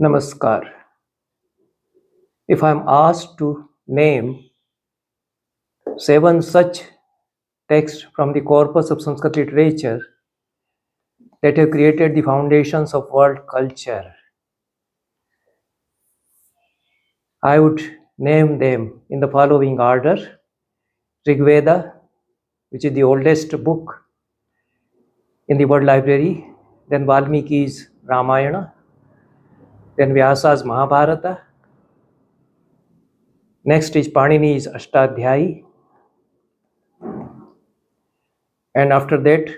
Namaskar. If I am asked to name 7 such texts from the corpus of Sanskrit literature that have created the foundations of world culture, I would name them in the following order: Rig Veda, which is the oldest book in the world library, then Valmiki's Ramayana, then Vyasa's Mahābhārata, next is Panini's Ashtadhyayi, and after that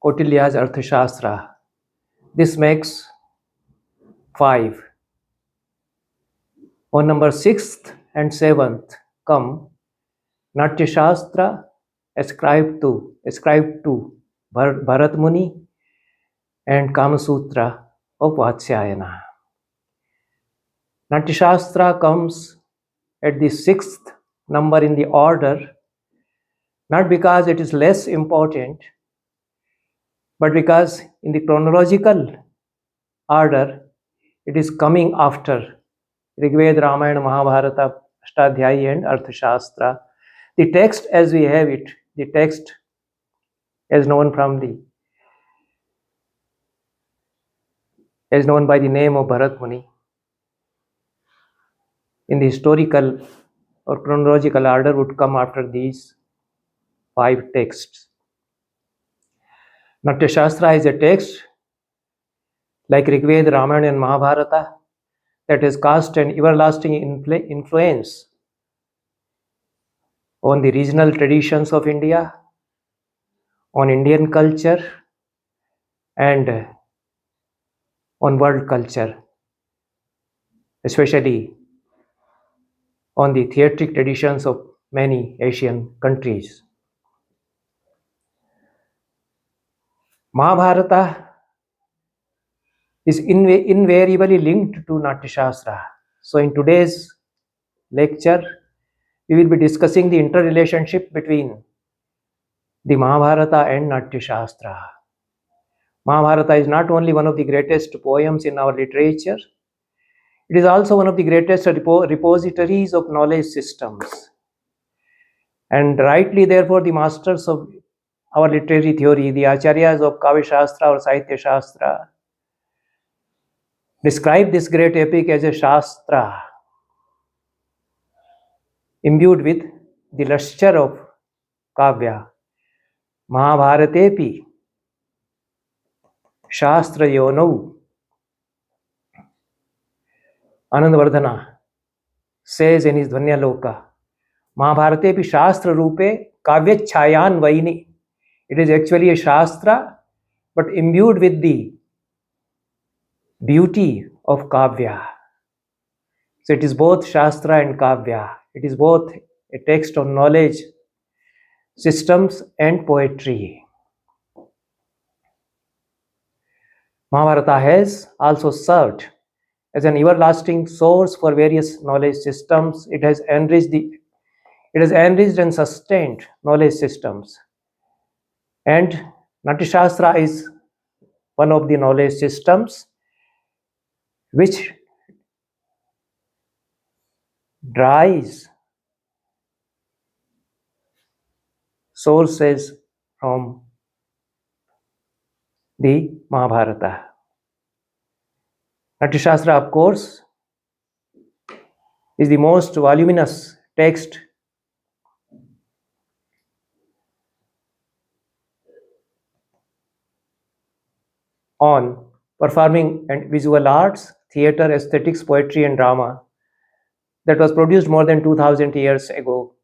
Kautilya's Arthashastra. This makes 5. On number 6th and 7th come Nāṭyaśāstra ascribed to Bharat Muni and Kama Sutra of Vatsyayana. Nāṭyaśāstra comes at the 6th number in the order, not because it is less important, but because in the chronological order it is coming after Rig Veda, Ramayana, Mahābhārata, Ashtadhyayi and Arthashastra. The text as we have it, the text as known by the name of Bharat Muni, in the historical or chronological order would come after these 5 texts. Nāṭyaśāstra is a text like Rig Veda, Ramayana and Mahābhārata that has cast an everlasting influence on the regional traditions of India, on Indian culture, and on world culture, especially on the theatric traditions of many Asian countries. Mahābhārata is invariably linked to Nāṭyaśāstra. So in today's lecture, we will be discussing the interrelationship between the Mahābhārata and Nāṭyaśāstra. Mahābhārata is not only one of the greatest poems in our literature, it is also one of the greatest repositories of knowledge systems. And rightly, therefore, the masters of our literary theory, the Acharyas of Kavya Shastra or Sahitya Shastra, describe this great epic as a Shastra imbued with the lustre of Kavya. Mahābhāratepi Shastra Yonau. Anandavardhana says in his Dhvanyaloka, Mahābhāratepi Shastra Rupe Kavyachhayan Vaini. It is actually a Shastra, but imbued with the beauty of Kavya. So it is both Shastra and Kavya. It is both a text on knowledge systems and poetry. Mahābhārata has also served as an everlasting source for various knowledge systems. It has enriched and sustained knowledge systems. And Nāṭyaśāstra is one of the knowledge systems which derives sources from the Mahābhārata. Nāṭyaśāstra, of course, is the most voluminous text on performing and visual arts, theatre, aesthetics, poetry and drama that was produced more than 2000 years ago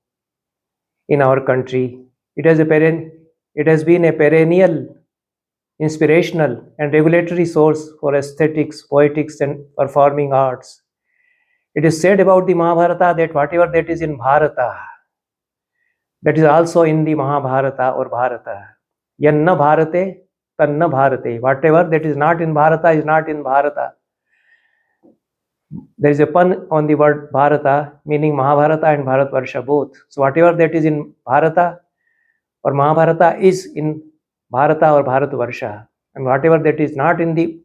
in our country. It has been a perennial inspirational and regulatory source for aesthetics, poetics and performing arts. It is said about the Mahābhārata that whatever that is in Bharata, that is also in the Mahābhārata or Bharata. Yanna Bharate, Tanna Bharate. Whatever that is not in Bharata is not in Bharata. There is a pun on the word Bharata, meaning Mahābhārata and Bharatvarsha both. So whatever that is in Bharata or Mahābhārata is in Bharata or Bharatvarsha, and whatever that is not in the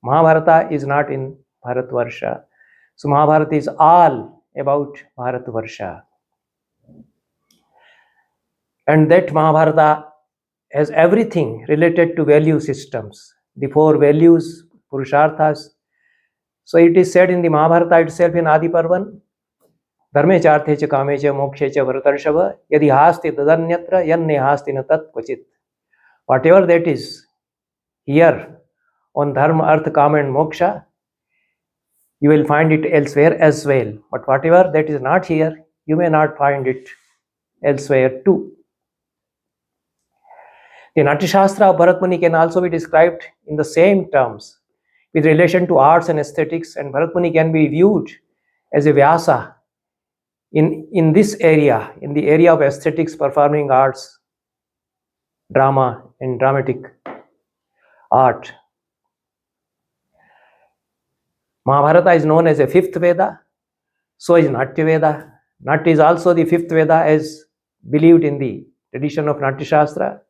Mahābhārata is not in Bharatvarsha. So Mahabharata is all about Bharatvarsha. And that Mahabharata has everything related to value systems, the four values, Purusharthas. So it is said in the Mahabharata itself in Adi Parvan, Dharme charthe cha kame cha mokshe cha Bharatarshava, yadi hasti tadanyatra yanne hasti na tat kvachit. Whatever that is here on Dharma, Artha, Kama and Moksha, you will find it elsewhere as well. But whatever that is not here, you may not find it elsewhere too. The Nāṭyaśāstra of Bharat Muni can also be described in the same terms with relation to arts and aesthetics, and Bharat Muni can be viewed as a Vyasa in this area, in the area of aesthetics, performing arts, drama and dramatic art. Mahabharata is known as a fifth Veda, so is Natya Veda. Natya is also the fifth Veda as believed in the tradition of Nāṭyaśāstra.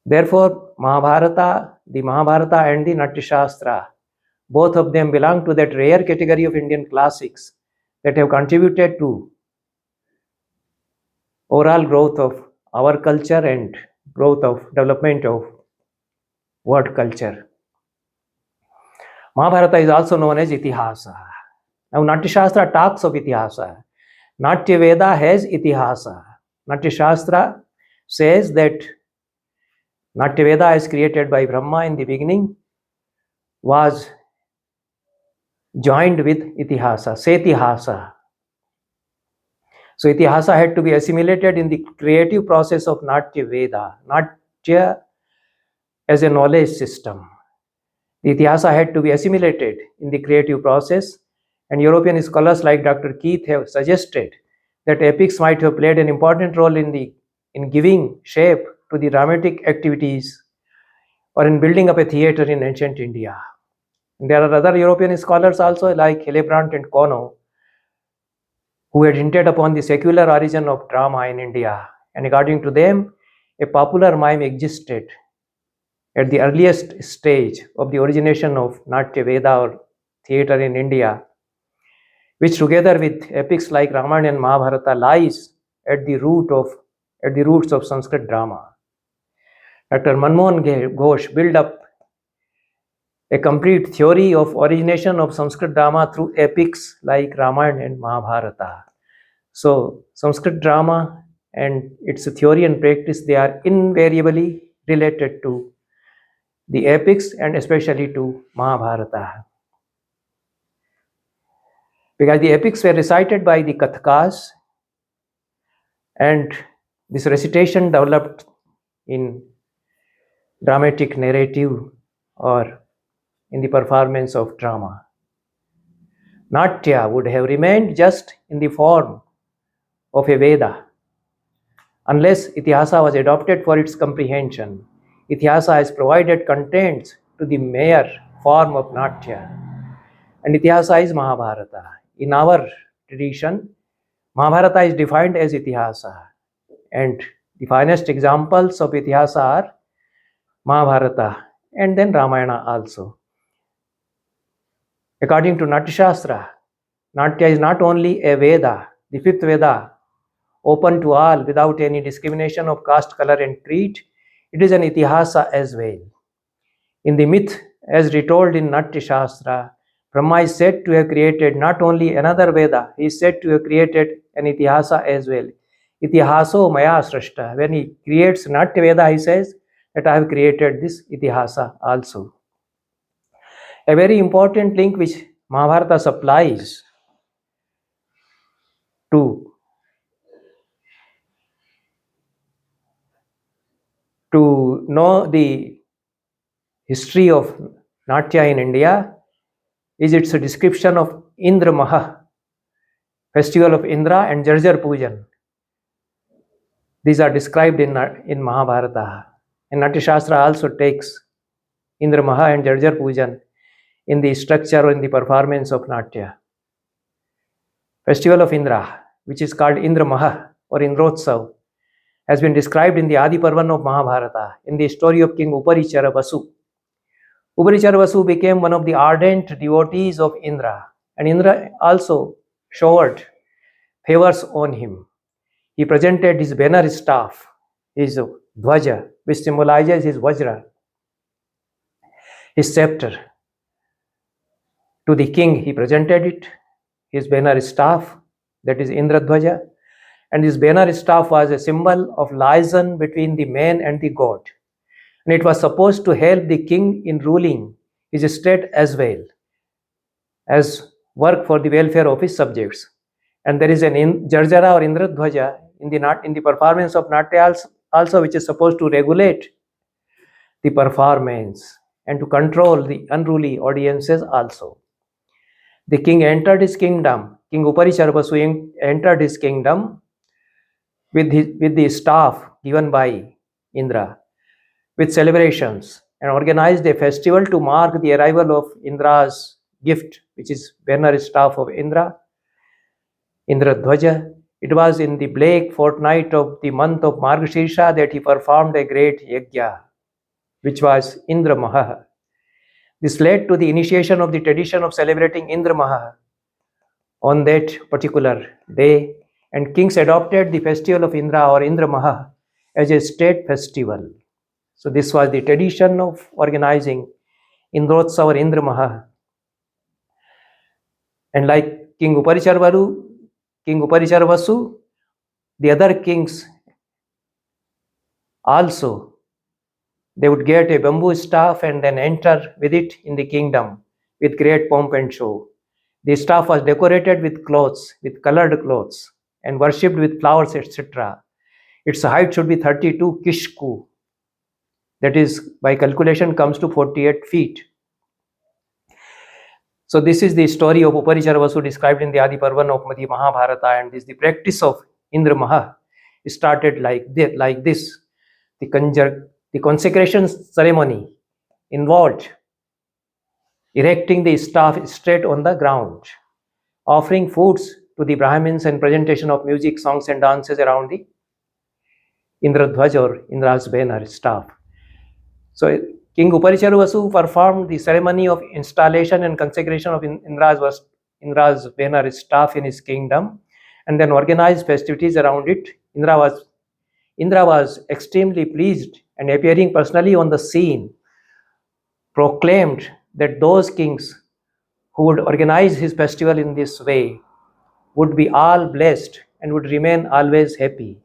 Therefore, the Mahabharata and the Nāṭyaśāstra, both of them belong to that rare category of Indian classics that have contributed to overall growth of our culture and growth of development of world culture. Mahabharata is also known as Itihasa. Now, Nāṭyaśāstra talks of Itihasa. Natya Veda has Itihasa. Nāṭyaśāstra says that Natya Veda is created by Brahma in the beginning, was joined with Itihasa, Setihasa. So Itihasa had to be assimilated in the creative process of Natya Veda. Natya as a knowledge system. The Itihasa had to be assimilated in the creative process, and European scholars like Dr. Keith have suggested that epics might have played an important role in giving shape to the dramatic activities or in building up a theatre in ancient India. And there are other European scholars also like Hillebrand and Kono, who had hinted upon the secular origin of drama in India. And according to them, a popular mime existed at the earliest stage of the origination of Natya Veda or theatre in India, which together with epics like Ramayana and Mahābhārata lies at the roots of Sanskrit drama. Dr. Manmohan Ghosh built up a complete theory of origination of Sanskrit drama through epics like Ramayana and Mahābhārata. So Sanskrit drama and its theory and practice, they are invariably related to the epics and especially to Mahābhārata. Because the epics were recited by the Kathakas, and this recitation developed in dramatic narrative or in the performance of drama. Natya would have remained just in the form of a Veda unless Itihasa was adopted for its comprehension. Itihasa has provided contents to the mere form of Natya, and Itihasa is Mahābhārata. In our tradition, Mahābhārata is defined as Itihasa, and the finest examples of Itihasa are Mahābhārata and then Ramayana also. According to Nāṭyaśāstra, Natya is not only a Veda, the fifth Veda, open to all without any discrimination of caste, color and creed, it is an Itihasa as well. In the myth as retold in Nāṭyaśāstra, Brahma is said to have created not only another Veda, he is said to have created an Itihasa as well. Itihaso maya srashta. When he creates Natya Veda, he says that I have created this Itihasa also. A very important link which Mahābhārata supplies to know the history of Natya in India is its description of Indra Maha, festival of Indra, and Jarjarpūjana. These are described in Mahābhārata. And Nāṭyaśāstra also takes Indra Maha and Jarjarpūjana in the structure or in the performance of Natya. Festival of Indra, which is called Indra Maha or Indrotsav, has been described in the Adi Parvan of Mahābhārata in the story of King Uparichara Vasu, Uparicharya Vasu became one of the ardent devotees of Indra, and Indra also showered favors on him. He presented his banner staff, his dhwaja, which symbolizes his vajra, his scepter. To the king, he presented it, his banner staff, that is Indra dhwaja, and this banner staff was a symbol of liaison between the man and the god. And it was supposed to help the king in ruling his state as well as work for the welfare of his subjects. And there is an Jarjara or Indradhvaja in the performance of Natyas also, which is supposed to regulate the performance and to control the unruly audiences also. The king entered his kingdom. King Uparicharvasu entered his kingdom with the staff given by Indra, with celebrations, and organized a festival to mark the arrival of Indra's gift, which is banner staff of Indra, Indradhvaja. It was in the black fortnight of the month of Margashirsha that he performed a great yajna, which was Indra Maha. This led to the initiation of the tradition of celebrating Indra Maha on that particular day, and kings adopted the festival of Indra or Indra Maha as a state festival. So this was the tradition of organizing Indrotsav or Indra Maha. And like King Uparicharvasu, the other kings also, they would get a bamboo staff and then enter with it in the kingdom with great pomp and show. The staff was decorated with clothes, with colored clothes, and worshipped with flowers, etc. Its height should be 32 kishku. That is, by calculation, comes to 48 feet. So this is the story of Uparicharya Vasu described in the Adi Parvan of the Mahābhārata, and the practice of Indra Maha started like this. The consecration ceremony involved erecting the staff straight on the ground, offering foods to the Brahmins, and presentation of music, songs, and dances around the Indradhvaj or Indra's banner staff. So King Uparicharya Vasu performed the ceremony of installation and consecration of Indra's banner staff in his kingdom, and then organized festivities around it. Indra was extremely pleased, and appearing personally on the scene, proclaimed that those kings who would organize his festival in this way would be all blessed and would remain always happy.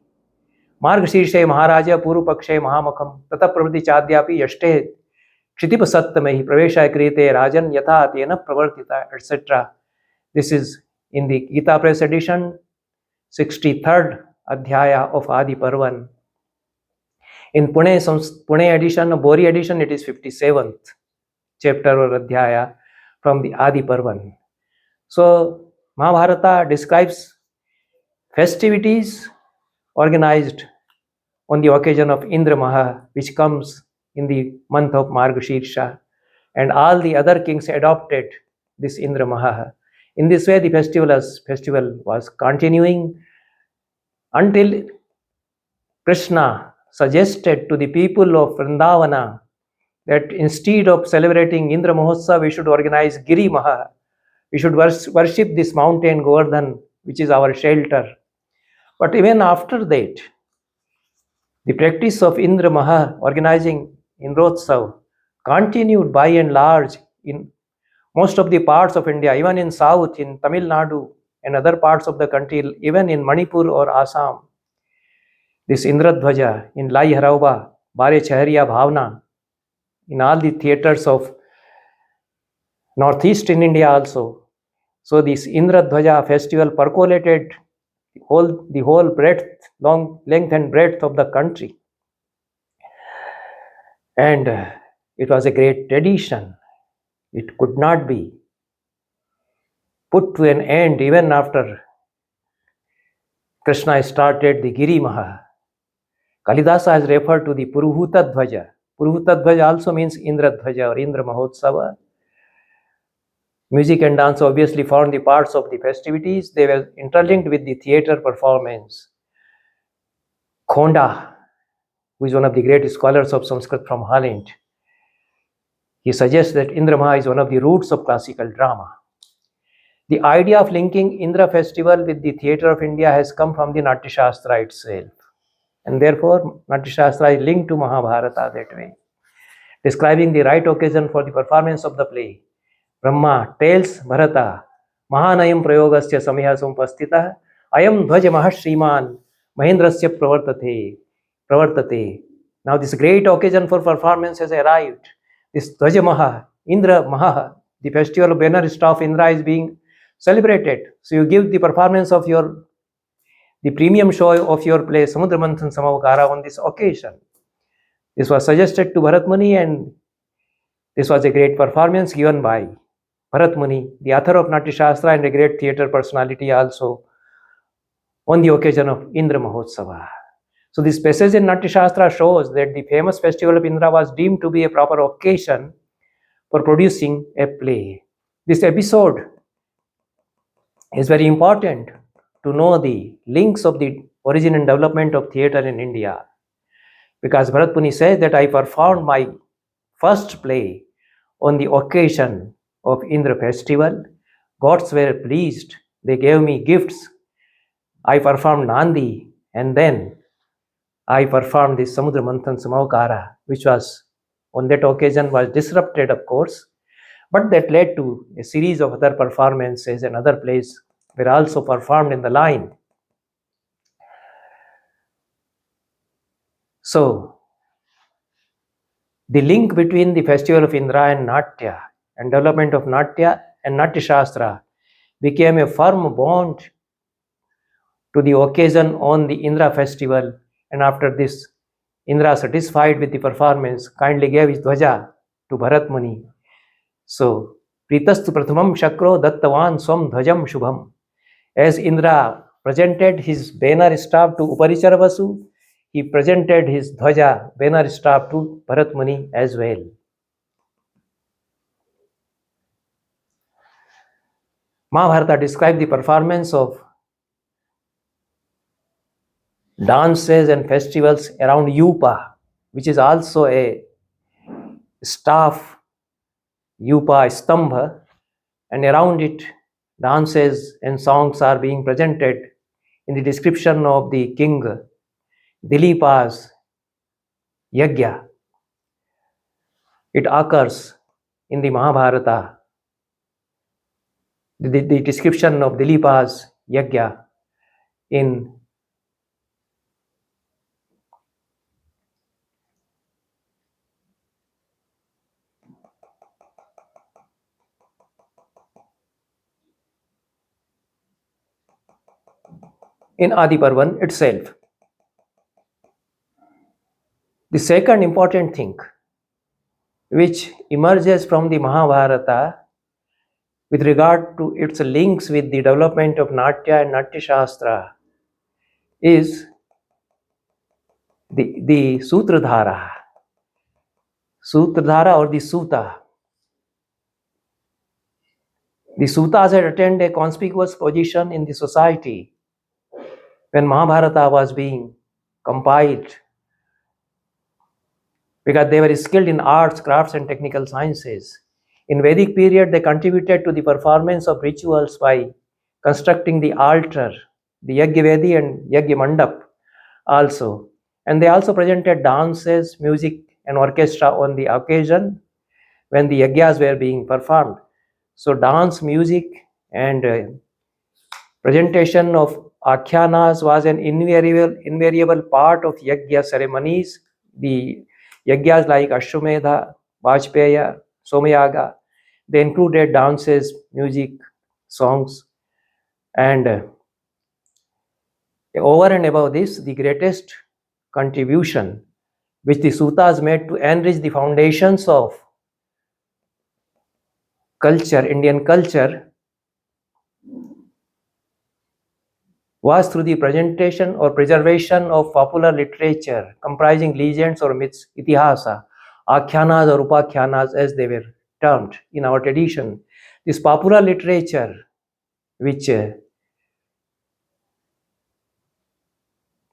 Margashirshe Maharaja Puru Pakshe Mahamakam Tata Pravati Chadyapi Yashte Kshitip Sattamahi Pravesha Krite Rajan Yatha Tena Pravartita, etc. This is in the Gita Press edition, 63rd Adhyaya of Adi Parvan. In Pune edition, Bori edition, it is 57th chapter or Adhyaya from the Adi Parvan. So Mahābhārata describes festivities organized on the occasion of Indra Maha, which comes in the month of Margashirsha, and all the other kings adopted this Indra Maha. In this way, the festival was continuing until Krishna suggested to the people of Vrindavana that instead of celebrating Indra Mahotsav, we should organize Giri Maha. We should worship this mountain Govardhan, which is our shelter. But even after that, the practice of Indra Maha, organizing Indrotsav, continued by and large in most of the parts of India, even in South, in Tamil Nadu and other parts of the country, even in Manipur or Assam. This Indradhvaja in Lai Harauba, Bare Chahariya Bhavna, in all the theatres of Northeast in India also. So this Indradhvaja festival percolated the whole length and breadth of the country. And it was a great tradition. It could not be put to an end even after Krishna started the Giri Maha. Kalidasa has referred to the Puruhuta Dhvaja. Puruhuta Dhvaja also means Indra Dhvaja or Indra Mahotsava. Music and dance obviously formed the parts of the festivities. They were interlinked with the theatre performance. Khonda, who is one of the great scholars of Sanskrit from Holland, He suggests that Indra Maha is one of the roots of classical drama. The idea of linking Indra festival with the theatre of India has come from the Naṭyaśāstra itself. And therefore, Naṭyaśāstra is linked to Mahābhārata that way. Describing the right occasion for the performance of the play, Brahma tells Bharata, Mahanayam prayogasya samaya sampastita, ayam dhvaja mahashriman mahendrasya pravartate. Now this great occasion for performance has arrived. This Dhvaja Maha, Indra Maha, the festival of banner staff Indra is being celebrated. So you give the performance of the premium show of your play Samudra Manthan Samavakara on this occasion. This was suggested to Bharat Muni, and this was a great performance given by Bharat Muni, the author of Naṭyaśāstra and a great theatre personality also, on the occasion of Indra Mahotsava. So this passage in Naṭyaśāstra shows that the famous festival of Indra was deemed to be a proper occasion for producing a play. This episode is very important to know the links of the origin and development of theatre in India. Because Bharat Muni says that I performed my first play on the occasion of Indra festival. Gods were pleased. They gave me gifts. I performed Nandi, and then I performed the Samudra Manthan Samavakara, which was on that occasion was disrupted, of course, but that led to a series of other performances, and other plays were also performed in the line. So the link between the festival of Indra and Natya and development of Natya and Naṭyaśāstra became a firm bond to the occasion on the Indra festival, and after this, Indra, satisfied with the performance, kindly gave his dhvaja to Bharat Muni. So, Pritastu Prathamam Shakro Dattavan Swam Dhvajam Shubham. As Indra presented his banner staff to Uparichara Vasu, he presented his dhvaja, banner staff, to Bharat Muni as well. Mahābhārata describes the performance of dances and festivals around Yupa, which is also a staff, Yupa Stambha, and around it dances and songs are being presented in the description of the king Dilipa's Yajna. It occurs in the Mahābhārata, the description of Dilipa's Yajna in Adi Parvan itself. The second important thing which emerges from the Mahābhārata with regard to its links with the development of Natya and Naṭyaśāstra is the Sūtradhāra. Sūtradhāra or the Sūta. The Sūtas had attained a conspicuous position in the society when Mahābhārata was being compiled, because they were skilled in arts, crafts and technical sciences. In Vedic period, they contributed to the performance of rituals by constructing the altar, the Yajna and Yajna Mandap also. And they also presented dances, music and orchestra on the occasion when the yajnas were being performed. So dance, music and presentation of akhyanas was an invariable part of yajna ceremonies. The yajnas like Ashwamedha, Vajpaya, Somayaga, they included dances, music, songs, and over and above this, the greatest contribution which the Sūtas made to enrich the foundations of culture, Indian culture, was through the presentation or preservation of popular literature comprising legends or myths, itihasa, akhyanas or upakhyanas as they were termed in our tradition. This popular literature, which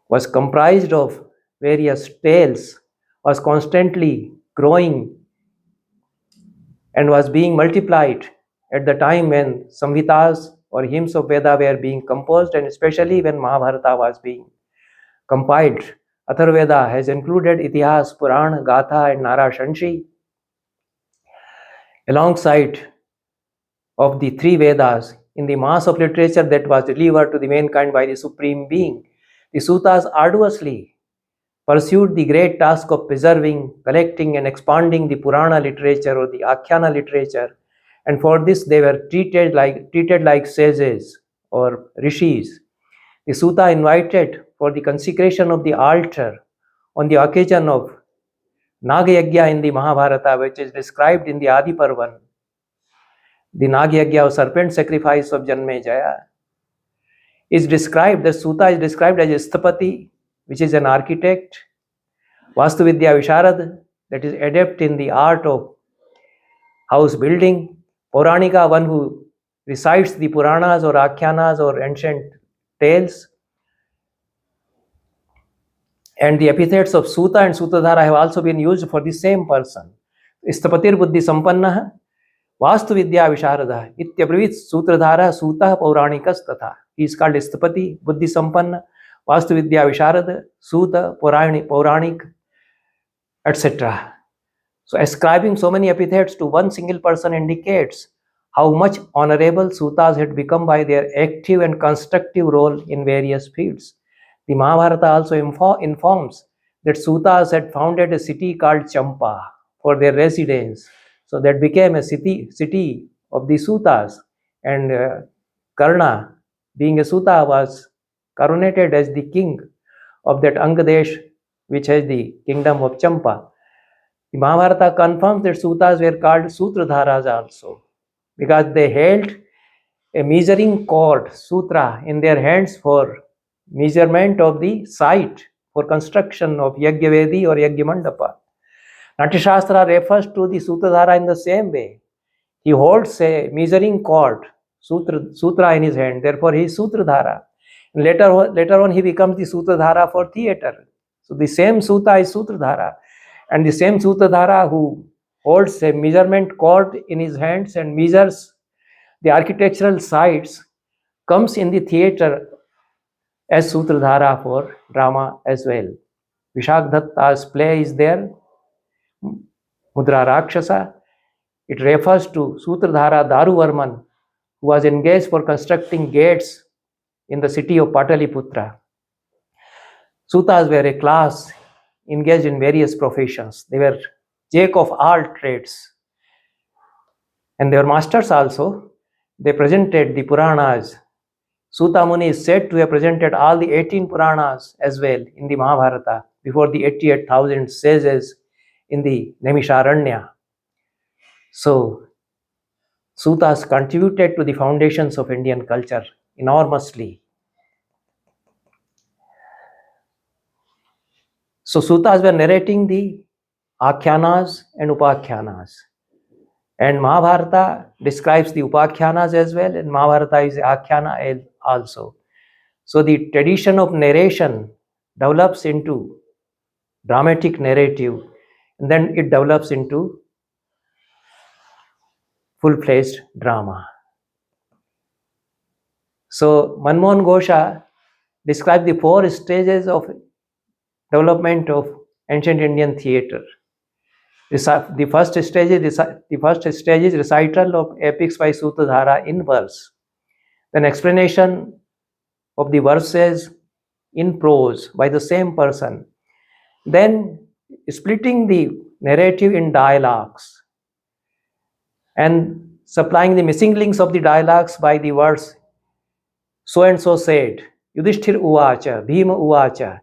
was comprised of various tales, was constantly growing and was being multiplied at the time when Samhitas or hymns of Veda were being composed, and especially when Mahabharata was being compiled. Atharvaveda has included Itihas, Purana, Gatha, and Narashanshi alongside of the three Vedas in the mass of literature that was delivered to the mankind by the Supreme Being. The Sūtas arduously pursued the great task of preserving, collecting, and expanding the Purana literature or the Akhyana literature, and for this they were treated like sages or rishis. The Sūta invited for the consecration of the altar on the occasion of Nagyagya in the Mahābhārata, which is described in the Adi Parvan. The Nagyagya or serpent sacrifice of Janmejaya is described, the Sūta is described as Sthapati, which is an architect, Vastuvidya Visharad, that is adept in the art of house building, Pauranika, one who recites the Puranas or Akhyanas or ancient tales. And the epithets of Sūta and Sūtradhāra have also been used for the same person. Sthapatir Buddhi Sampannah, Vastuvidya Visharada, Ityabravit Sūtradhāra Sūta Pauranikas Tatha. He is called Sthapati, Buddhi Sampanna, Vastuvidya Visharada, Sūta, Pauranik, etc. So ascribing so many epithets to one single person indicates how much honorable Sūtas had become by their active and constructive role in various fields. The Mahabharata also informs that Sūtas had founded a city called Champa for their residence. So that became a city of the Sūtas, and Karna, being a Sūta, was coronated as the king of that Angadesh, which has the kingdom of Champa. The Mahabharata confirms that Sūtas were called Sūtradhāras also, because they held a measuring cord, sutra, in their hands for measurement of the site for construction of Yagyavedi or Yagyamandapa. Nāṭyaśāstra refers to the Sūtradhāra in the same way. He holds a measuring cord, sutra in his hand, therefore he is Sūtradhāra. And later on he becomes the Sūtradhāra for theatre. So the same Sūta is Sūtradhāra. And the same Sūtradhāra who holds a measurement cord in his hands and measures the architectural sites comes in the theatre as Sūtradhāra for drama as well. Vishakdatta's play is there, Mudra Rakshasa. It refers to Sūtradhāra Daruvarman, who was engaged for constructing gates in the city of Pataliputra. Sūtas were a class engaged in various professions. They were jack of all trades. And they were masters also. They presented the Puranas. Sūta Muni is said to have presented all the 18 Puranas as well in the Mahabharata before the 88,000 sages in the Naimisharanya. So, Sūtas contributed to the foundations of Indian culture enormously. So, Sūtas were narrating the Akhyanas and Upakhyanas. And Mahabharata describes the Upakhyanas as well, and Mahabharata is Akhyana also. So the tradition of narration develops into dramatic narrative, and then it develops into full-fledged drama. So Manmohan Ghosha described the 4 stages of development of ancient Indian theatre. The first stage is recital of epics by Sūtradhāra in verse. Then explanation of the verses in prose by the same person. Then splitting the narrative in dialogues and supplying the missing links of the dialogues by the words so and so said, Yudhishthir Uvacha, Bhima Uvacha.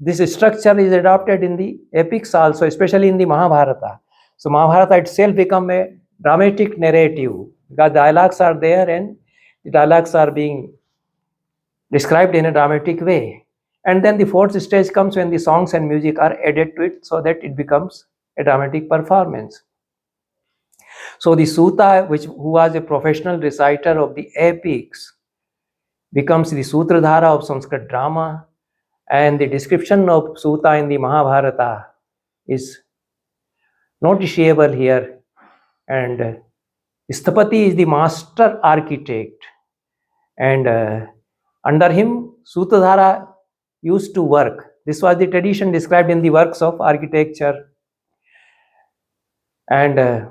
This structure is adopted in the epics also, especially in the Mahabharata. So Mahabharata itself become a dramatic narrative because dialogues are there and the dialogues are being described in a dramatic way. And then the 4th stage comes when the songs and music are added to it so that it becomes a dramatic performance. So the Sūta, who was a professional reciter of the epics, becomes the Sūtradhāra of Sanskrit drama, and the description of Sūta in the Mahabharata is noticeable here And Sthapati is the master architect, and under him Sūtradhāra used to work. This was the tradition described in the works of architecture. And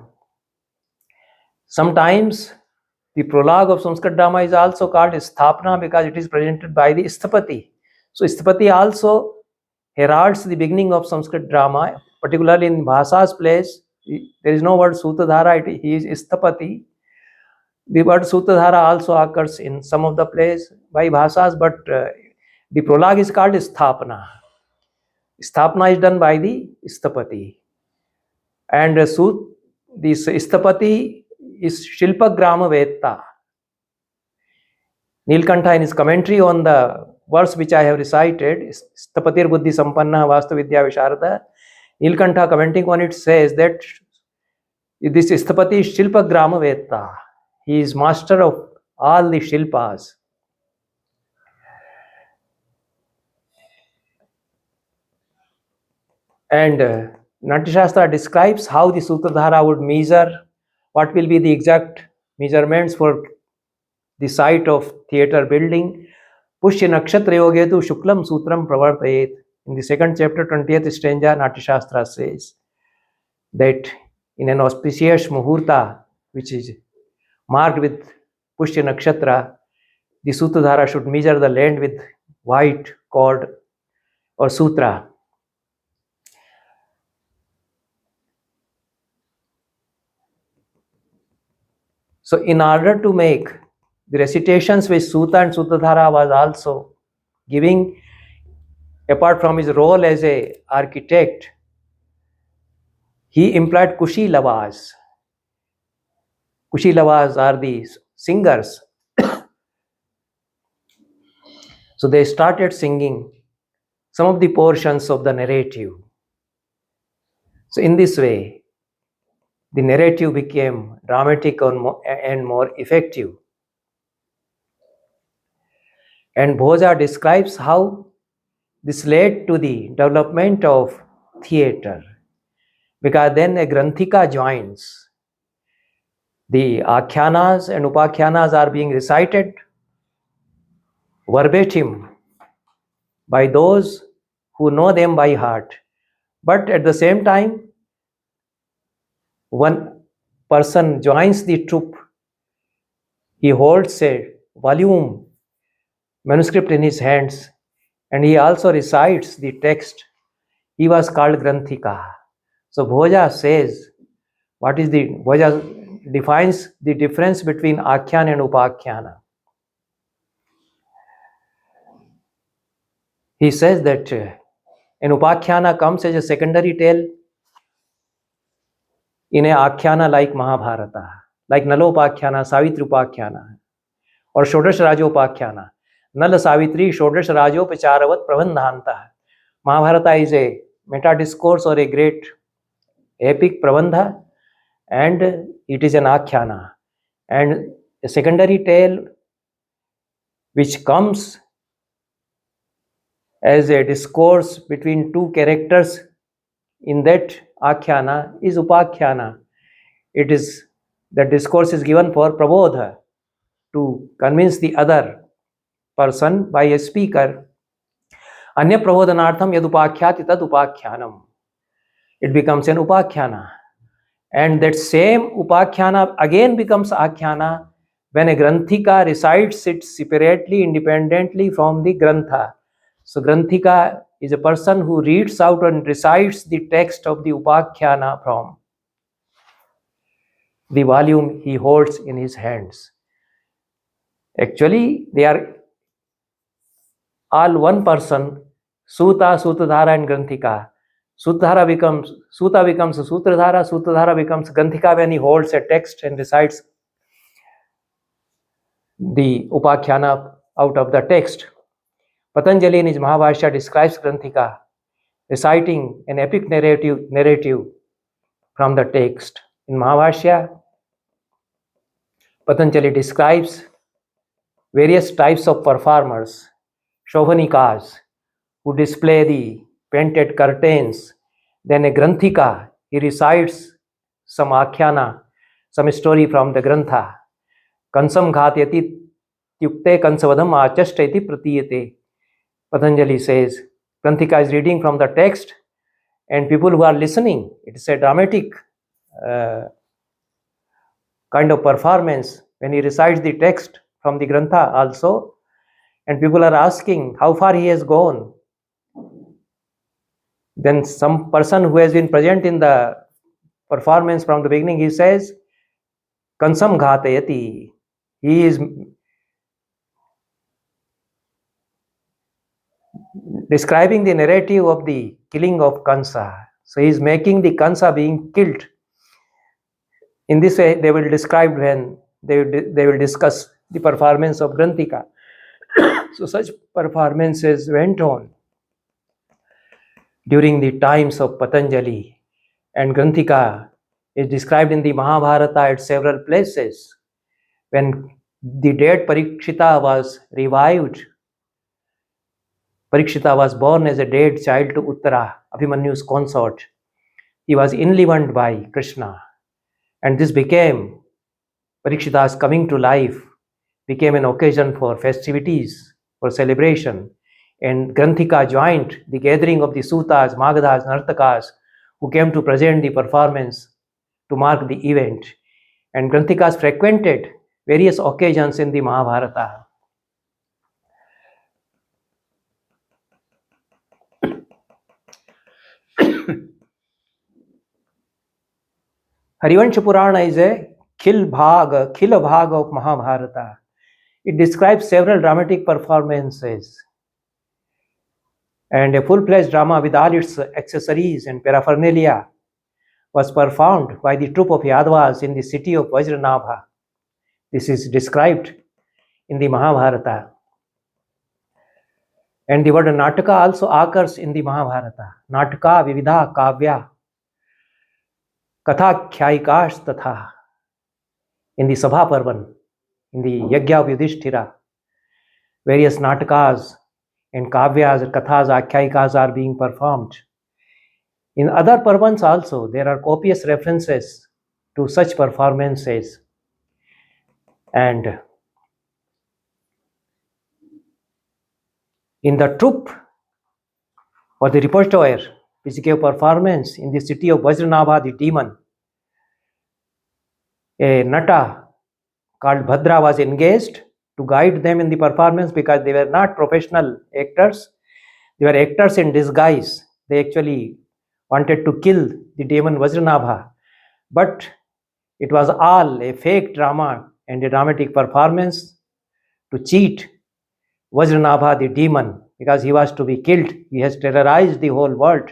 sometimes the prologue of Sanskrit drama is also called Sthapana because it is presented by the Sthapati. So Sthapati also heralds the beginning of Sanskrit drama, particularly in Bhasa's plays. There is no word Sūtradhāra, he is Sthapati. The word Sūtradhāra also occurs in some of the plays by Bhasas, but the prologue is called Sthapana. Sthapana is done by the Sthapati. And this Sthapati is Shilpagrama Vetta. Nilkantha in his commentary on the verse which I have recited, Sthapatir Buddhi Sampanna Vastu Vidya Visharada, Nilkantha commenting on it says that this Sthapati is Shilpagrama Vetta. He is master of all the Shilpas. And Nāṭyaśāstra describes how the Sūtradhāra would measure, what will be the exact measurements for the site of theatre building. Pushya Nakshatra Yogetu Shuklam Sutram Pravartayet. In the second chapter, 20th stanza, Nāṭyaśāstra says that in an auspicious Muhurta, which is marked with Pushya Nakshatra, the Sūtradhāra should measure the land with white cord or sutra. So in order to make the recitations which Sūta and Sūtradhāra was also giving, apart from his role as an architect, he employed Kushilavas. Kushilavas are the singers. So they started singing some of the portions of the narrative. So in this way, the narrative became dramatic and more effective. And Bhoja describes how this led to the development of theatre, because then a Granthika joins. The Akhyanas and Upakhyanas are being recited verbatim by those who know them by heart. But at the same time, one person joins the troupe. He holds a volume manuscript in his hands, and he also recites the text. He was called Granthika. So Bhoja says, Bhoja defines the difference between Akhyan and Upakhyana. He says that an Upakhyana comes as a secondary tale in an Akhyana like Mahābhārata, like Nalopakhyana, Savitrupakhyaنا, or Shodash Rajopakhyana. Nala Savitri Shodash Rajopacharavat Prabandhanta. Mahābhārata is a meta discourse or a great epic prabandha, and it is an Akhyana. And a secondary tale which comes as a discourse between two characters in that Akhyana is Upakhyana. It is, the discourse is given for Prabodha, to convince the other person by a speaker. Anya Prabodhanartham yadupakhyati tad upakhyanam. It becomes an Upakhyana. And that same Upakhyana again becomes Akhyana when a Granthika recites it separately, independently from the Grantha. So Granthika is a person who reads out and recites the text of the Upakhyana from the volume he holds in his hands. Actually, they are all one person, Sūta, Sūtradhāra and Granthika. Suta becomes Sūtradhāra, Sūtradhāra becomes Granthika when he holds a text and recites the Upakhyana out of the text. Patanjali in his Mahābhārata describes Granthika reciting an epic narrative from the text. In Mahābhārata, Patanjali describes various types of performers, Shobhanikas, who display the painted curtains. Then a Granthika, he recites some Akhyana some story from the Grantha. Kansam ghatyati tyukte kansavadam achashteti pratiyate. Patanjali says, Granthika is reading from the text, and people who are listening, it's a dramatic kind of performance when he recites the text from the Grantha also, and people are asking how far he has gone. Then some person who has been present in the performance from the beginning, he says, Kansam ghatayati. He is describing the narrative of the killing of Kansa. So he is making the Kansa being killed. In this way, they will describe when they will discuss the performance of Granthika. So such performances went on during the times of Patanjali, and Granthika is described in the Mahābhārata at several places. When the dead Parikshita was revived, Parikshita was born as a dead child to Uttara, Abhimanyu's consort. He was enlivened by Krishna, and this became Parikshita's coming to life, became an occasion for festivities, for celebration. And Granthika joined the gathering of the Sūtas, Magadhas, Nartakas, who came to present the performance to mark the event. And Granthikas frequented various occasions in the Mahābhārata. Harivansha Purana is a khil bhag of Mahābhārata. It describes several dramatic performances, and a full-fledged drama with all its accessories and paraphernalia was performed by the troop of Yadavas in the city of Vajranabha. This is described in the Mahābhārata. And the word Nataka also occurs in the Mahābhārata. Nataka vividha kavya katha khyayikash tatha. In the Sabha Parvan, in the Yajna of Yudhishthira, various Natakas and Kavyas, Kathas, Akhyayikas are being performed. In other Parvans also, there are copious references to such performances. And in the troupe or the repertoire which gave performance in the city of Vajranabha, the demon, a Nata called Bhadra was engaged to guide them in the performance because they were not professional actors. They were actors in disguise. They actually wanted to kill the demon Vajranabha. But it was all a fake drama and a dramatic performance to cheat Vajranabha, the demon, because he was to be killed. He has terrorized the whole world.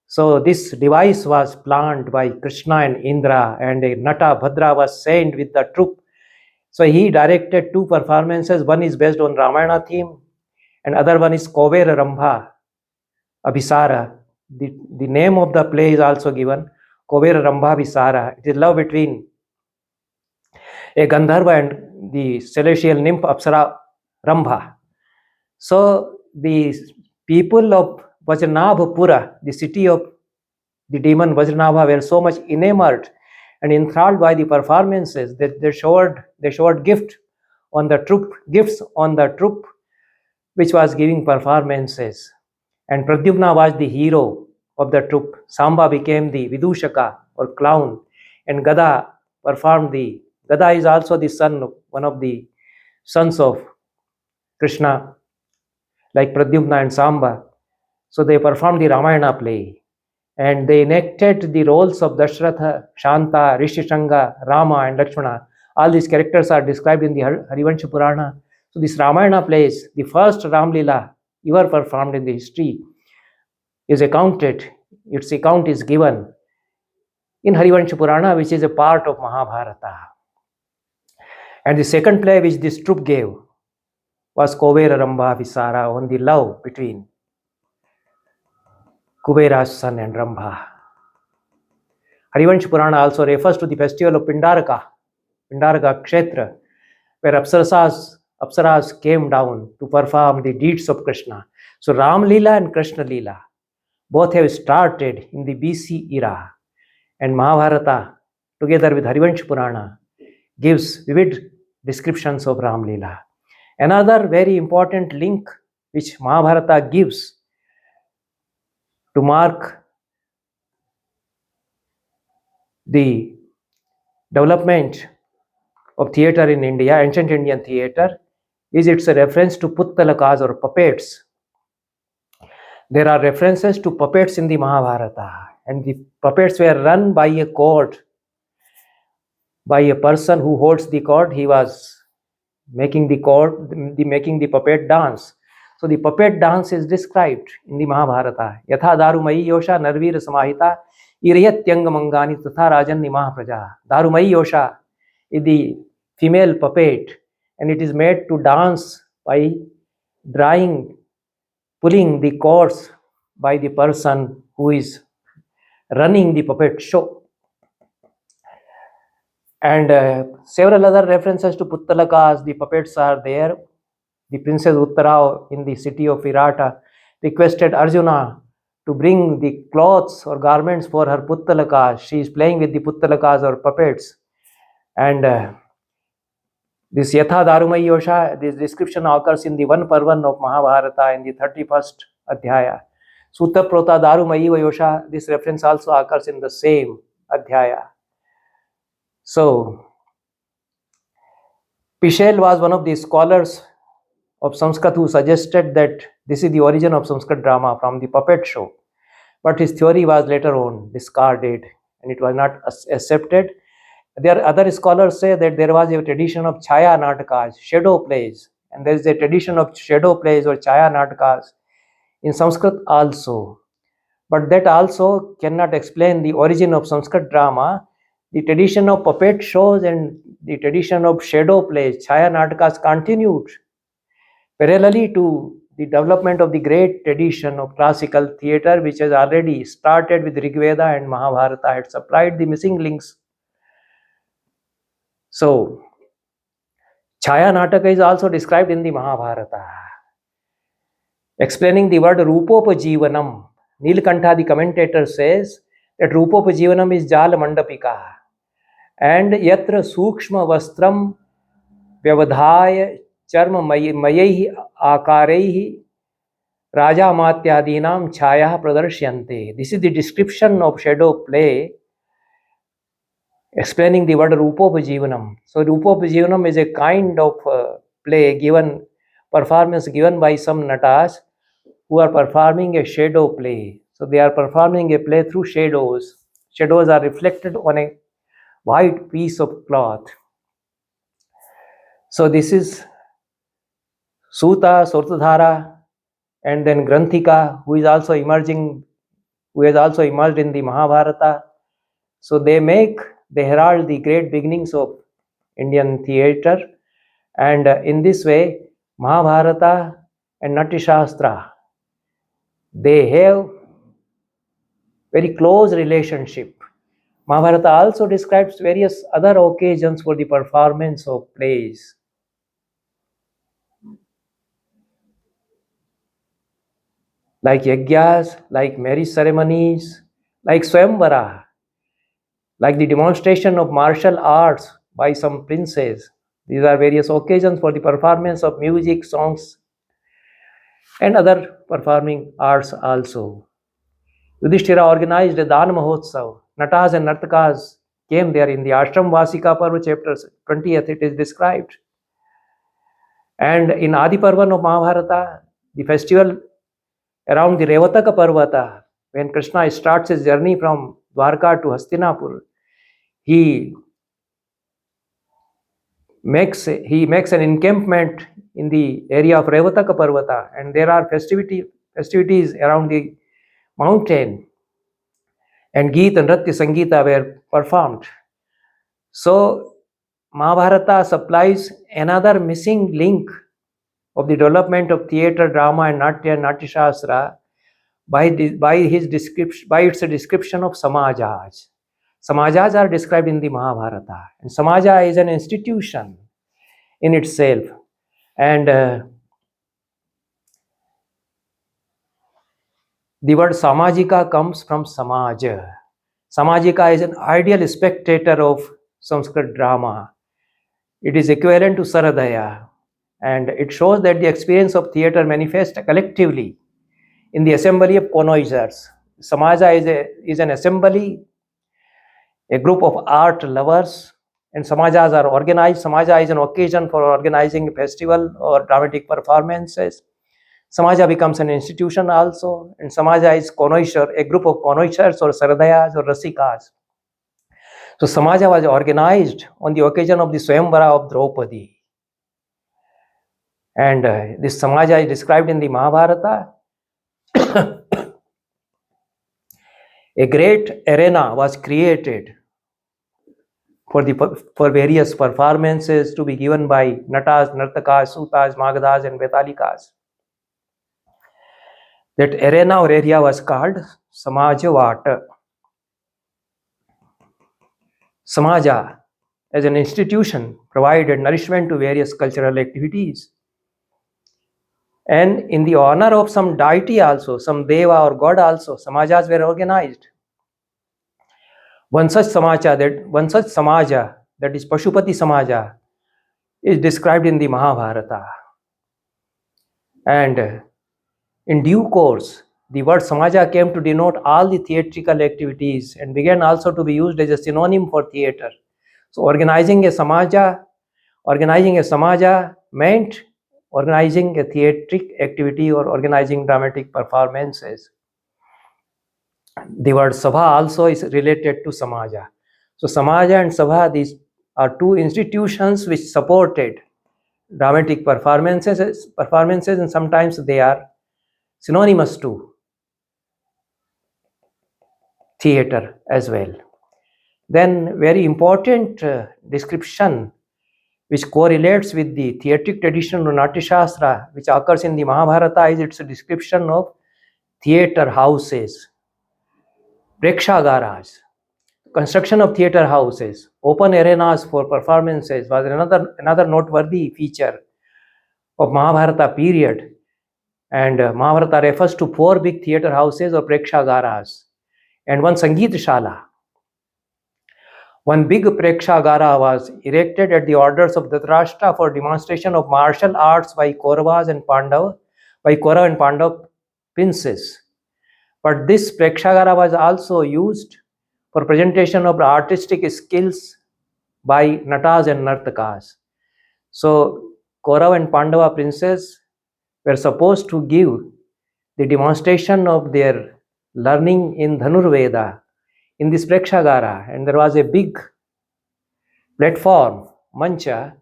So this device was planned by Krishna and Indra, and a Nata Bhadra was sent with the troop. So he directed two performances. One is based on Ramayana theme, and other one is Kovera Rambha Abhisara. The name of the play is also given, Kovera Rambha Abhisara. It is love between a Gandharva and the celestial nymph Apsara Rambha. So the people of Vajranabhapura, the city of the demon Vajranabha, were so much enamored and enthralled by the performances that they showed gifts on the troop which was giving performances. And Pradyumna was the hero of the troop. Samba became the Vidushaka or clown, and Gada Gada is also the son, one of the sons of Krishna, like Pradyumna and Samba. So they performed the Ramayana play, and they enacted the roles of Dashratha, Shanta, Rishishanga, Rama and Lakshmana. All these characters are described in the Harivansha Purana. So this Ramayana plays, the first Ram Lila ever performed in the history, is accounted, its account is given in Harivansha Purana, which is a part of Mahābhārata. And the second play which this troupe gave was Kovera Rambha Abhisara, on the love between Kubera's son and Rambha. Harivansha Purana also refers to the festival of Pindaraka Kshetra, where Apsaras came down to perform the deeds of Krishna. So Ram Leela and Krishna Leela both have started in the BC era, and Mahābhārata together with Harivansh Purana, gives vivid descriptions of Ram Leela. Another very important link which Mahābhārata gives to mark the development of theatre in India, ancient Indian theatre, is its a reference to Puttalakas or puppets. There are references to puppets in the Mahābhārata, and the puppets were run by a cord, by a person who holds the cord. He was making the puppet dance. So the puppet dance is described in the Mahābhārata. Yatha darumayi yosha narvir samahita irayatyanga mangani tatha rajan nimah praja. Darumayi yosha is the female puppet, and it is made to dance by pulling the cords by the person who is running the puppet show. And several other references to Puttalakas, the puppets are there. The Princess Uttara in the city of Virata requested Arjuna to bring the clothes or garments for her Puttalakas. She is playing with the Puttalakas or puppets. And this Yatha Darumai Yosha, this description occurs in the 1 Parvan of Mahābhārata in the 31st Adhyaya. Sutta Prota Darumai Yosha, this reference also occurs in the same Adhyaya. So, Pichel was one of the scholars of Sanskrit who suggested that this is the origin of Sanskrit drama from the puppet show. But his theory was later on discarded and it was not accepted. There are other scholars say that there was a tradition of Chaya Natakas, shadow plays, and there is a tradition of shadow plays or Chaya Natakas in Sanskrit also. But that also cannot explain the origin of Sanskrit drama. The tradition of puppet shows and the tradition of shadow plays, Chaya Natakas, continued parallelly to the development of the great tradition of classical theatre, which has already started with Rigveda and Mahābhārata, had supplied the missing links. So, Chaya Nataka is also described in the Mahābhārata. Explaining the word Rupopajivanam, Nilkantha, the commentator, says that Rupopajivanam is Jala Mandapika, and Yatra Sukshma Vastram Vyavadhaya Charma Mayahi Akarehi Raja Matyadinam Chaya Pradarshyante. This is the description of shadow play, explaining the word Rupopajivanam. So Rupopajivanam is a kind of performance given by some natas who are performing a shadow play. So they are performing a play through shadows. Shadows are reflected on a white piece of cloth. So this is Sūtradhāra, and then Granthika, who has also emerged in the Mahābhārata. So they herald the great beginnings of Indian theatre, and in this way, Mahābhārata and Nāṭyaśāstra, they have very close relationship. Mahābhārata also describes various other occasions for the performance of plays. Like yajnas, like marriage ceremonies, like Swayamvara, like the demonstration of martial arts by some princes. These are various occasions for the performance of music, songs, and other performing arts also. Yudhishthira organized a Dana Mahotsav. Natas and Nartakas came there in the Ashram Vasika Parva, chapter 20th, it is described. And in Adi Parvan of Mahābhārata, the festival around the Revataka Parvata, when Krishna starts his journey from Dwarka to Hastinapur, he makes an encampment in the area of Revataka Parvata, and there are festivities around the mountain, and Geet and Nritya Sangeeta were performed. So Mahābhārata supplies another missing link of the development of theatre, drama, and Natya and Nāṭyaśāstra by its description of Samajas. Samajas are described in the Mahābhārata, and Samaja is an institution in itself, and the word Samajika comes from Samaja. Samajika is an ideal spectator of Sanskrit drama. It is equivalent to Saradaya, and it shows that the experience of theatre manifests collectively in the assembly of connoisseurs. Samaja is an assembly, a group of art lovers, and samajas are organized. Samaja is an occasion for organizing a festival or dramatic performances. Samaja becomes an institution also, and Samaja is connoisseur, a group of connoisseurs or saradayas or rasikas. So Samaja was organized on the occasion of the Swayamvara of Draupadi. And this Samaja is described in the Mahābhārata. A great arena was created for various performances to be given by Natas, Nartakas, Sūtas, Magadhas, and Betalikas. That arena or area was called Samajavata. Samaja, as an institution, provided nourishment to various cultural activities. And in the honor of some deity also, some deva or god also, samajas were organized. One such samaja, that is Pashupati Samaja, is described in the Mahābhārata. And in due course, the word Samaja came to denote all the theatrical activities and began also to be used as a synonym for theatre. So organizing a Samaja meant organizing a theatric activity or organizing dramatic performances. The word Sabha also is related to Samaja. So Samaja and Sabha, these are two institutions which supported dramatic performances, and sometimes they are synonymous to theatre as well. Then very important description which correlates with the theatric tradition of Nāṭyaśāstra, which occurs in the Mahābhārata, is its description of theatre houses, prekshagaras. Construction of theatre houses, open arenas for performances was another noteworthy feature of Mahābhārata period. And Mahābhārata refers to 4 big theatre houses or prekshagaras and one Sangeet Shala. One big prekshagara was erected at the orders of Dhritarashtra for demonstration of martial arts by Kaurava and Pandav princes. But this prekshagara was also used for presentation of artistic skills by Natas and Nartakas. So Kaurava and Pandava princes were supposed to give the demonstration of their learning in Dhanurveda in this prekshagara, and there was a big platform, mancha,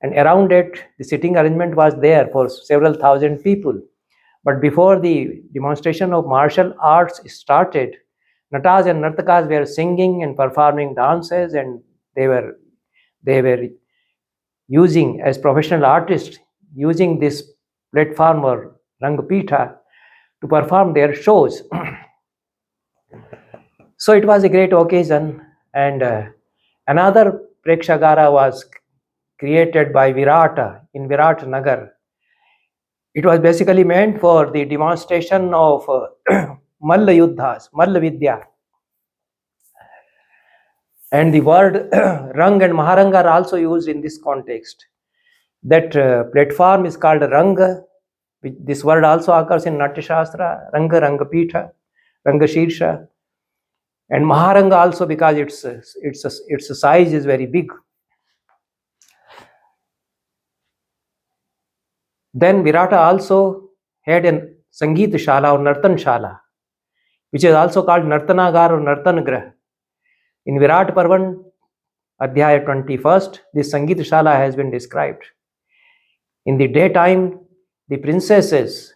and around it the sitting arrangement was there for several thousand people. But before the demonstration of martial arts started, Natas and Nartakas were singing and performing dances, and they were using, as professional artists, using this platform or Rangpitha to perform their shows. So it was a great occasion, and another prekshagara was created by Virata in Virat Nagar. It was basically meant for the demonstration of Malla Yuddhas, Malla Vidya. And the word Rang and Maharanga are also used in this context. That platform is called Ranga. This word also occurs in Nāṭyaśāstra, Ranga, Rangapitha, Rangashirsha. And Maharanga also because its size is very big. Then Virata also had a Sangeet Shala or Nartan Shala, which is also called Nartanagar or Nartanagrah. In Virat Parvan, Adhyaya 21st, this Sangeet Shala has been described. In the daytime, the princesses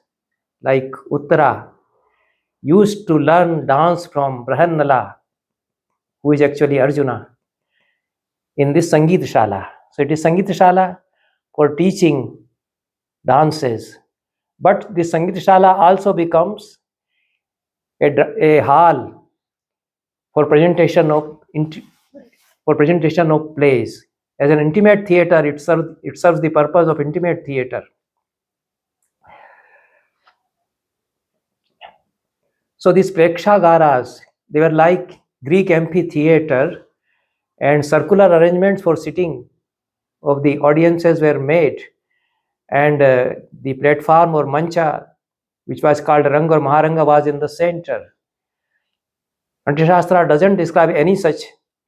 like Uttara used to learn dance from Brahannala, who is actually Arjuna, in this Sangeet Shala. So it is Sangeet Shala for teaching dances. But this Sangeet Shala also becomes a hall for presentation of plays. As an intimate theatre, it serves the purpose of intimate theatre. So these prekshagaras, they were like Greek amphitheater, and circular arrangements for sitting of the audiences were made, and the platform or mancha, which was called Ranga or Maharanga, was in the center. Nāṭyaśāstra doesn't describe any such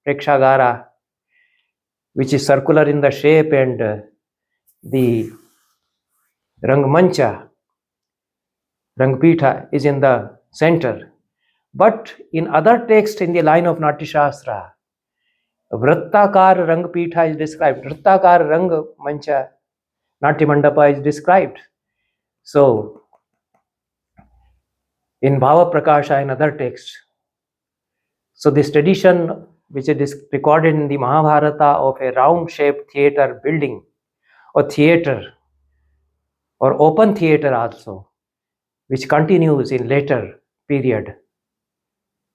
prekshagara, which is circular in the shape, and the Rangmancha, Rangpitha, is in the center. But in other texts in the line of Nāṭyaśāstra, Vrittakar Rangpitha is described, Vrittakar Rangmancha, Natyamandapa is described. So, in Bhava Prakasha and other texts, so this tradition which is recorded in the Mahābhārata of a round-shaped theatre building or theatre or open theatre also, which continues in later period,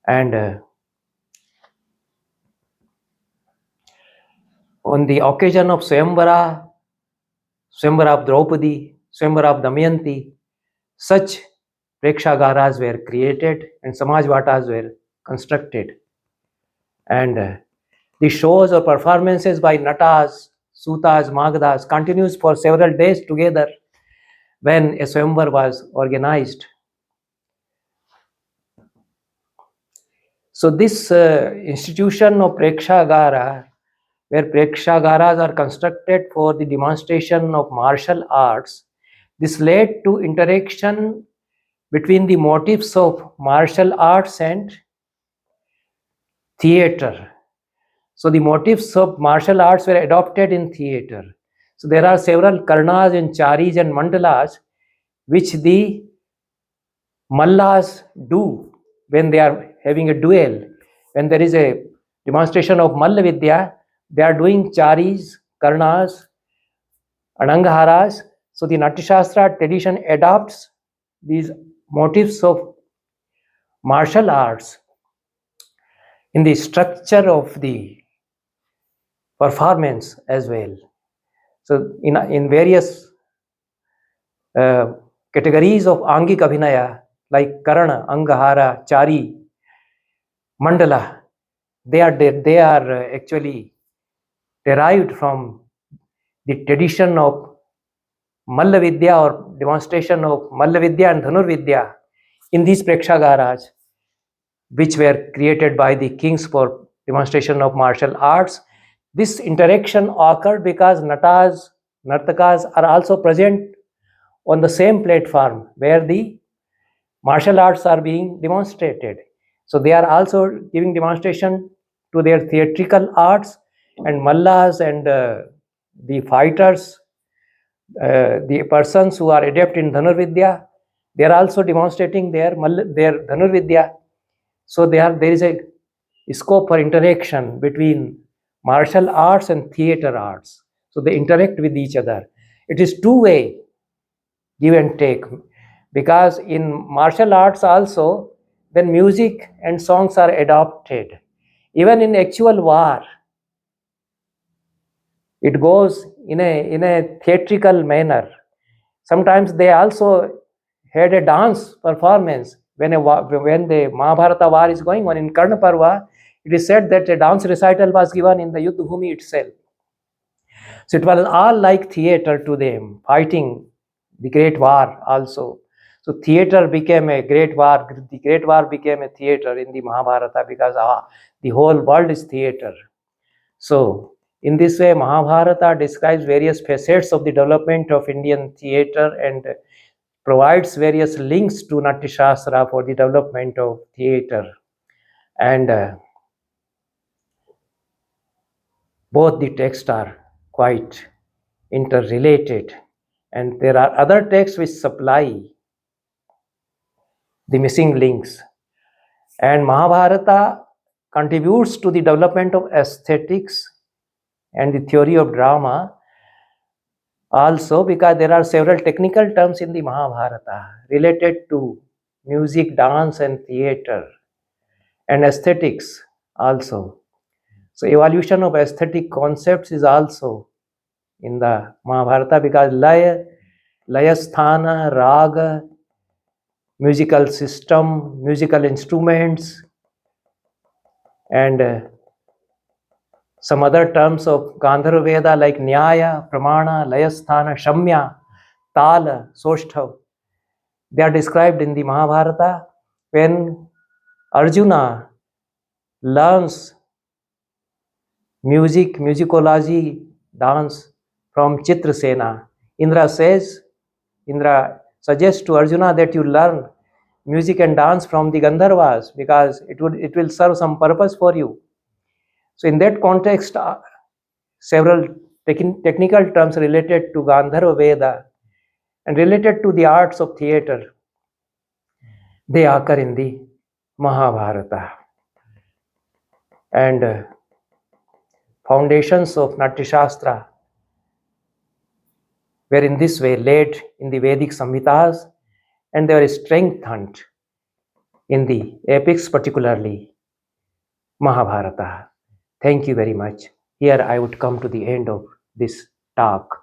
and on the occasion of Swayamvara, Swayamvara of Draupadi, Swayamvara of Damayanti, such prekshagaras were created and Samajvatas were constructed. And the shows or performances by Natas, Sūtas, Magadhas continues for several days together when a Swayamvar was organized. So this institution of prekshagara, where prekshagaras are constructed for the demonstration of martial arts, this led to interaction between the motifs of martial arts and theatre. So the motifs of martial arts were adopted in theatre. So there are several karnas and charis and mandalas which the mallas do when they are having a duel. When there is a demonstration of Malla Vidya, they are doing charis, karnas, and angaharas. So the Nāṭyaśāstra tradition adopts these motifs of martial arts in the structure of the performance as well. So in various categories of Angik Abhinaya, like Karana, Angahara, Chari, Mandala, they are actually derived from the tradition of Malla Vidya or demonstration of Malla Vidya and Dhanur Vidya in these prekshagaras, which were created by the kings for demonstration of martial arts. This interaction occurred because Natas, Nartakas are also present on the same platform where the martial arts are being demonstrated. So they are also giving demonstration to their theatrical arts, and mallas and the fighters, the persons who are adept in Dhanurvidya, they are also demonstrating their Dhanurvidya. So there is a scope for interaction between martial arts and theatre arts. So they interact with each other. It is two-way give and take, because in martial arts also, when music and songs are adopted, even in actual war, it goes in a theatrical manner. Sometimes they also had a dance performance when the Mahābhārata war is going on. In Karna Parva, it is said that a dance recital was given in the Yuddha Bhumi itself. So it was all like theatre to them, fighting the great war also. So theatre became a great war. The great war became a theatre in the Mahābhārata because the whole world is theatre. So in this way, Mahābhārata describes various facets of the development of Indian theatre and provides various links to Nāṭyaśāstra for the development of theatre. And both the texts are quite interrelated. And there are other texts which supply the missing links. And Mahābhārata contributes to the development of aesthetics and the theory of drama also, because there are several technical terms in the Mahābhārata related to music, dance, and theatre, and aesthetics also. So evolution of aesthetic concepts is also in the Mahābhārata, because laya, sthana, raga, musical system, musical instruments, And some other terms of Gandharva Veda like Nyaya, Pramana, Layasthana, Shamya, Tala, Soshtav, they are described in the Mahābhārata. When Arjuna learns music, musicology, dance from Chitrasena, Indra suggests to Arjuna that you learn music and dance from the Gandharvas because it will serve some purpose for you. So in that context, several technical terms related to Gandharva Veda and related to the arts of theatre, they occur in the Mahābhārata. And foundations of Nāṭyaśāstra were in this way laid in the Vedic Samhitas, and they were strengthened in the epics, particularly Mahābhārata. Thank you very much. Here I would come to the end of this talk.